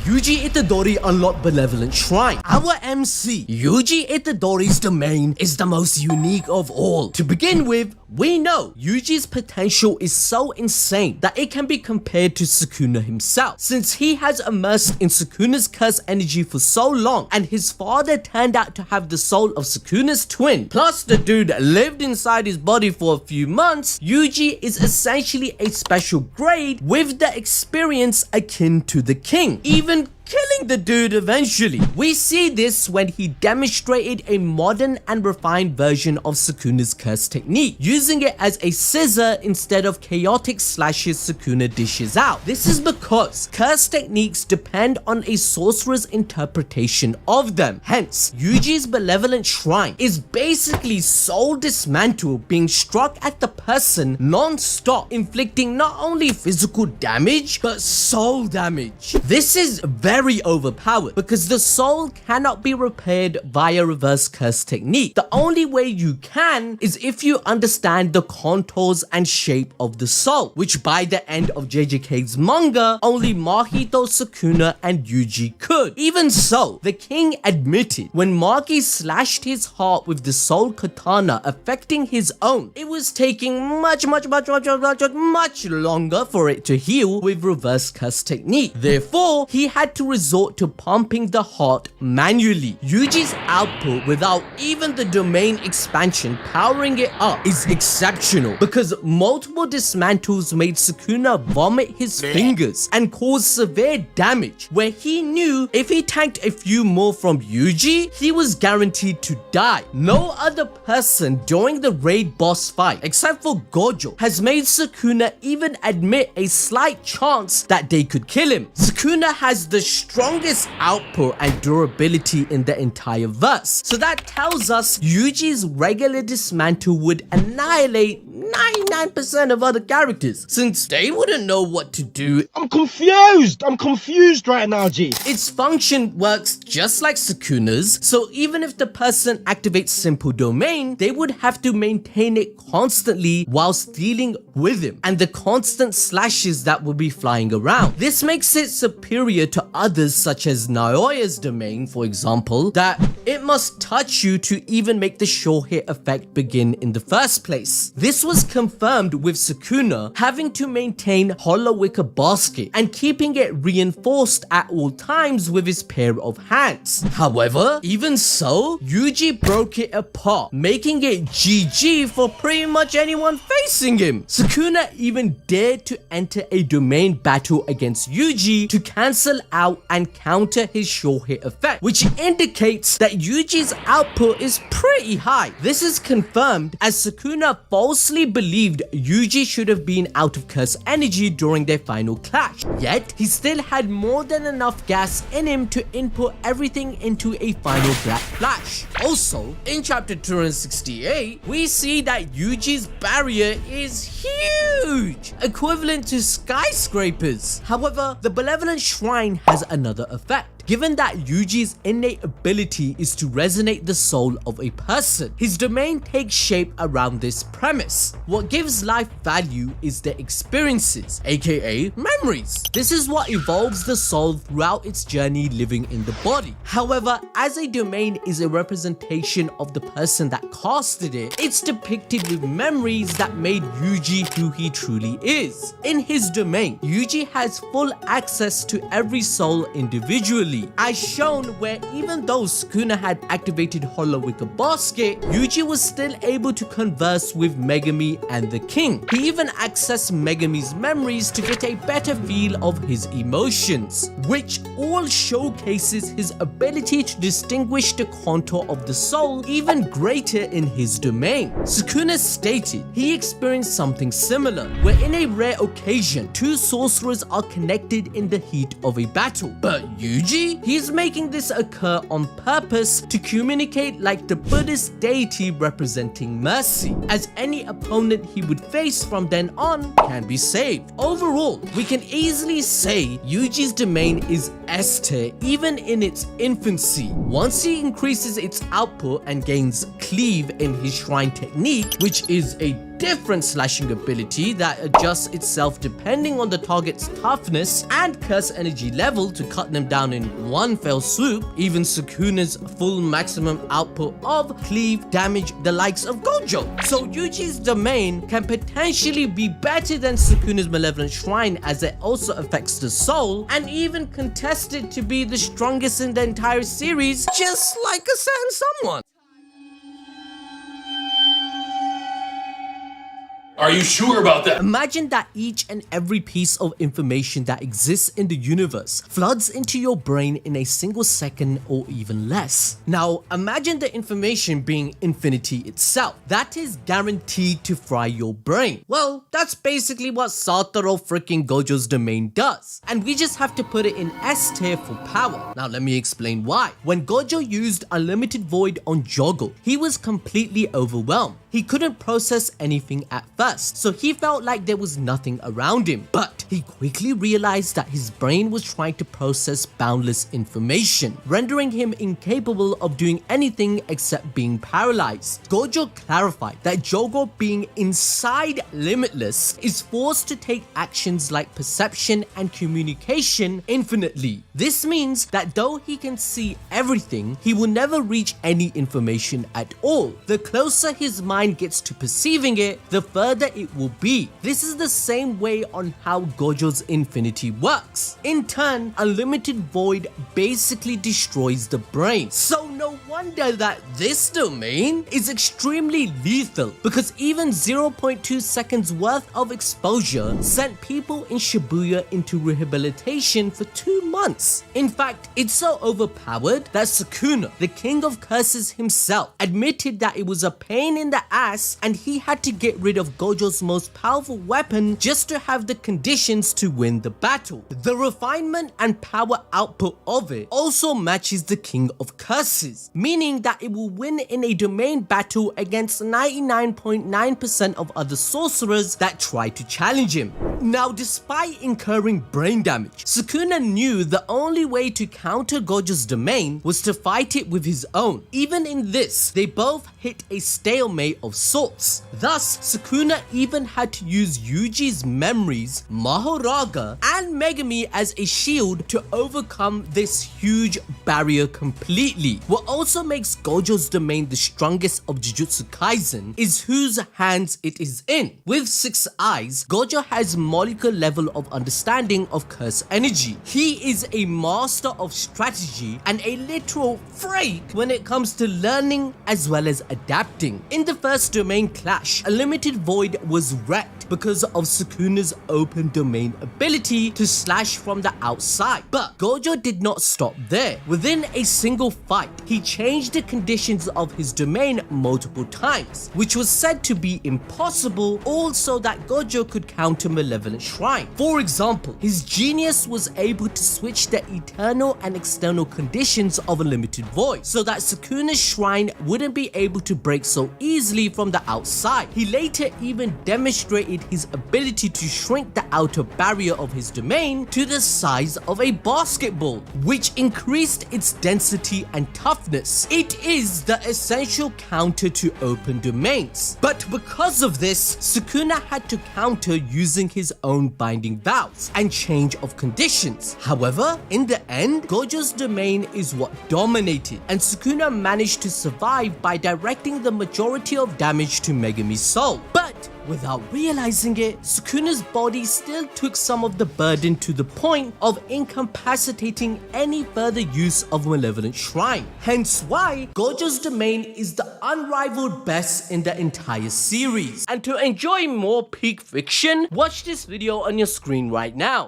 Yuji Itadori unlocked Benevolent Shrine. Our MC, Yuji Itadori's domain is the most unique of all. To begin with, we know Yuji's potential is so insane that it can be compared to Sukuna himself, since he has immersed in Sukuna's curse energy for so long, and his father turned out to have the soul of Sukuna's twin. Plus, the dude lived inside his body for a few months. Yuji is essentially a special grade with the experience akin to the king, even killing the dude eventually. We see this when he demonstrated a modern and refined version of Sukuna's curse technique, using it as a scissor instead of chaotic slashes Sukuna dishes out. This is because curse techniques depend on a sorcerer's interpretation of them. Hence, Yuji's Benevolent Shrine is basically soul dismantle being struck at the person non-stop, inflicting not only physical damage but soul damage. This is very overpowered because the soul cannot be repaired via reverse curse technique. The only way you can is if you understand the contours and shape of the soul, which by the end of JJK's manga, only Mahito, Sukuna, and Yuji could. Even so, the king admitted when Maki slashed his heart with the soul katana affecting his own, it was taking much longer for it to heal with reverse curse technique. Therefore, he had to resort to pumping the heart manually. Yuji's output without even the domain expansion powering it up is exceptional because multiple dismantles made Sukuna vomit his fingers and cause severe damage, where he knew if he tanked a few more from Yuji, he was guaranteed to die. No other person during the raid boss fight, except for Gojo, has made Sukuna even admit a slight chance that they could kill him. Sukuna has the strongest output and durability in the entire verse, so that tells us Yuji's regular dismantle would annihilate 99% of other characters, since they wouldn't know what to do. I'm confused right now, G. Its function works just like Sukuna's, so even if the person activates simple domain, they would have to maintain it constantly whilst dealing with him and the constant slashes that will be flying around. This makes it superior to others such as Naoya's domain, for example, that it must touch you to even make the sure hit effect begin in the first place. This was confirmed with Sukuna having to maintain Hollow Wicker Basket and keeping it reinforced at all times with his pair of hands. However, even so, Yuji broke it apart, making it GG for pretty much anyone facing him. Sukuna even dared to enter a domain battle against Yuji to cancel out and counter his sure hit effect, which indicates that Yuji's output is pretty high. This is confirmed as Sukuna falsely believed Yuji should have been out of curse energy during their final clash, yet he still had more than enough gas in him to input everything into a final black flash. Also, in chapter 268, we see that Yuji's barrier is huge, equivalent to skyscrapers. However, the Benevolent Shrine has another effect. Given that Yuji's innate ability is to resonate the soul of a person, his domain takes shape around this premise. What gives life value is the experiences, aka memories. This is what evolves the soul throughout its journey living in the body. However, as a domain is a representation of the person that casted it, it's depicted with memories that made Yuji who he truly is. In his domain, Yuji has full access to every soul individually, as shown where even though Sukuna had activated Hollow Wicker Basket, Yuji was still able to converse with Megami and the king. He even accessed Megami's memories to get a better feel of his emotions, which all showcases his ability to distinguish the contour of the soul even greater in his domain. Sukuna stated he experienced something similar, where in a rare occasion, two sorcerers are connected in the heat of a battle, but Yuji, he's making this occur on purpose to communicate like the Buddhist deity representing mercy, as any opponent he would face from then on can be saved. Overall, we can easily say Yuji's domain is S tier even in its infancy. Once he increases its output and gains cleave in his shrine technique, which is a different slashing ability that adjusts itself depending on the target's toughness and curse energy level to cut them down in one fell swoop. Even Sukuna's full maximum output of cleave damage the likes of Gojo. So Yuji's domain can potentially be better than Sukuna's malevolent shrine, as it also affects the soul and even contested to be the strongest in the entire series, just like a certain someone. Are you sure about that? Imagine that each and every piece of information that exists in the universe floods into your brain in a single second or even less. Now, imagine the information being infinity itself. That is guaranteed to fry your brain. Well, that's basically what Satoru freaking Gojo's domain does. And we just have to put it in S tier for power. Now, let me explain why. When Gojo used Unlimited Void on Jogo, he was completely overwhelmed. He couldn't process anything at first, so he felt like there was nothing around him. But he quickly realized that his brain was trying to process boundless information, rendering him incapable of doing anything except being paralyzed. Gojo clarified that Jogo, being inside Limitless, is forced to take actions like perception and communication infinitely. This means that though he can see everything, he will never reach any information at all. The closer his mind gets to perceiving it, the further it will be. This is the same way on how Gojo's infinity works. In turn, Unlimited Void basically destroys the brain. So no wonder that this domain is extremely lethal, because even 0.2 seconds worth of exposure sent people in Shibuya into rehabilitation for 2 months. In fact, it's so overpowered that Sukuna, the king of curses himself, admitted that it was a pain in the ass and he had to get rid of Gojo's most powerful weapon just to have the conditions to win the battle. The refinement and power output of it also matches the king of curses, meaning that it will win in a domain battle against 99.9% of other sorcerers that try to challenge him. Now, despite incurring brain damage, Sukuna knew the only way to counter Gojo's domain was to fight it with his own. Even in this, they both hit a stalemate of sorts. Thus, Sukuna even had to use Yuji's memories, Mahoraga, and Megami as a shield to overcome this huge barrier completely. What also makes Gojo's domain the strongest of Jujutsu Kaisen is whose hands it is in. With 6 eyes, Gojo has molecular level of understanding of curse energy. He is a master of strategy and a literal freak when it comes to learning as well as adapting. In the first domain clash, Unlimited Void was wrecked because of Sukuna's open domain ability to slash from the outside. But Gojo did not stop there. Within a single fight, he changed the conditions of his domain multiple times, which was said to be impossible, also that Gojo could counter Malevolent Shrine. For example, his genius was able to switch the internal and external conditions of Unlimited Void so that Sukuna's shrine wouldn't be able to break so easily from the outside. He later even demonstrated his ability to shrink the outer barrier of his domain to the size of a basketball, which increased its density and toughness. It is the essential counter to open domains. But because of this, Sukuna had to counter using his own binding vows and change of conditions. However, in the end, Gojo's domain is what dominated, and Sukuna managed to survive by directing the majority of damage to Megami's soul. But without realizing it, Sukuna's body still took some of the burden to the point of incapacitating any further use of Malevolent Shrine. Hence why Gojo's domain is the unrivaled best in the entire series. And to enjoy more peak fiction, watch this video on your screen right now.